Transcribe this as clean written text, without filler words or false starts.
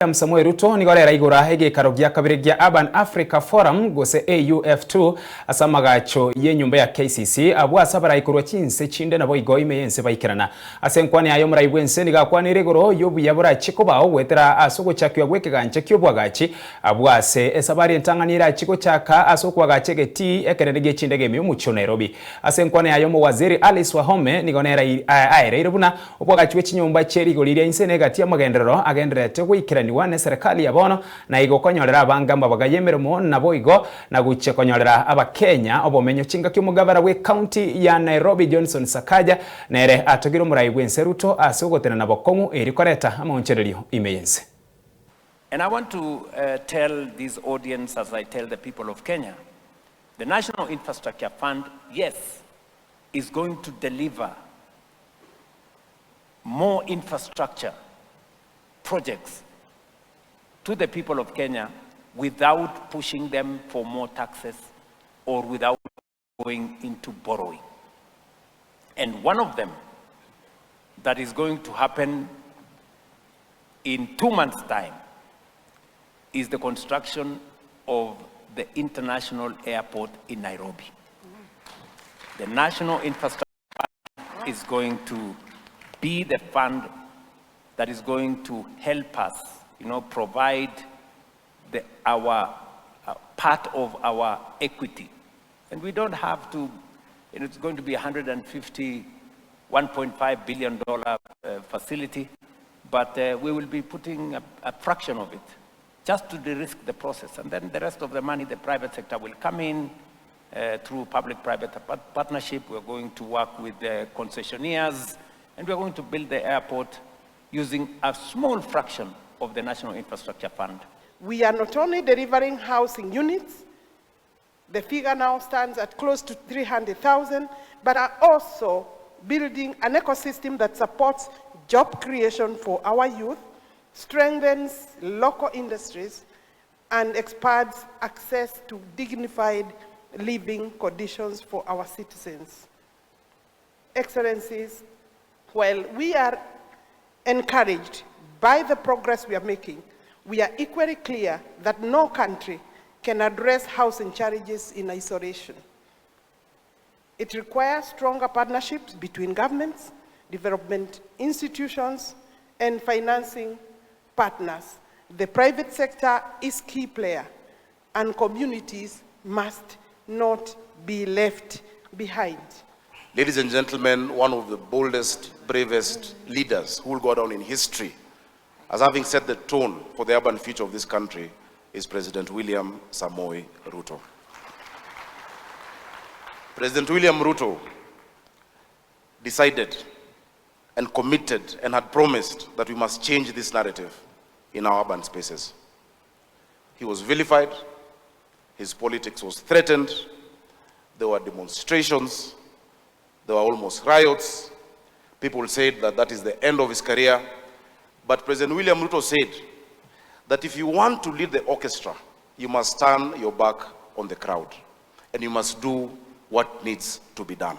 Samuel Ruto nigorera igura EGEIKARO gya kabiri gya Urban Africa Forum gose AUF2 asamagacho ye nyumba ya KCC abwasa barayikorwa kinse chinde nabo igo imeyense bayikirana asenkwani ayo murayibwense nigakwanira igoro yobu yabura chikobaho wetera asoko chakyo Ekegancha kyobwagachi abwase esabari entanganira chiko chaka asoko wagache geti ekerege chinde gemi umucho Nairobi asenkwani ayo mu waziri Alice Wahome nigonera aire irubuna obwagachi wechinyumba cheri igorire inse negati amagendero agenderete gwikira niwane serikali yabono na igokonyorera abangamba bagayemeremo nabo igo na guchekonyorera abakenya obomenyo chinga ky'umugabara we county ya Nairobi Johnson Sakaja nere atogiro murayibwense Ruto asogotena nabo komu erikoreta amonchererio imeyense. And I want to tell this audience, as I tell the people of Kenya, the National Infrastructure Fund, yes, is going to deliver more infrastructure projects to the people of Kenya without pushing them for more taxes or without going into borrowing. And one of them that is going to happen in 2 months' time is the construction of the international airport in Nairobi. The National Infrastructure Fund is going to be the fund that is going to help us, provide our part of our equity. And we don't have to, it's going to be $151.5 billion facility, but we will be putting a fraction of it just to de-risk the process. And then the rest of the money, the private sector will come in through public-private partnership. We're going to work with the concessionaires, and we're going to build the airport using a small fraction of the National Infrastructure Fund. We are not only delivering housing units, the figure now stands at close to 300,000, but are also building an ecosystem that supports job creation for our youth, strengthens local industries, and expands access to dignified living conditions for our citizens. Excellencies, while we are encouraged by the progress we are making, we are equally clear that no country can address housing challenges in isolation. It requires stronger partnerships between governments, development institutions, and financing partners. The private sector is key player, and communities must not be left behind. Ladies and gentlemen, one of the boldest, bravest leaders who will go down in history as having set the tone for the urban future of this country is President William Samoei Ruto. President William Ruto decided and committed and had promised that we must change this narrative in our urban spaces. He was vilified, his politics was threatened, there were demonstrations, there were almost riots. People said that that is the end of his career. But President William Ruto said that if you want to lead the orchestra, you must turn your back on the crowd and you must do what needs to be done.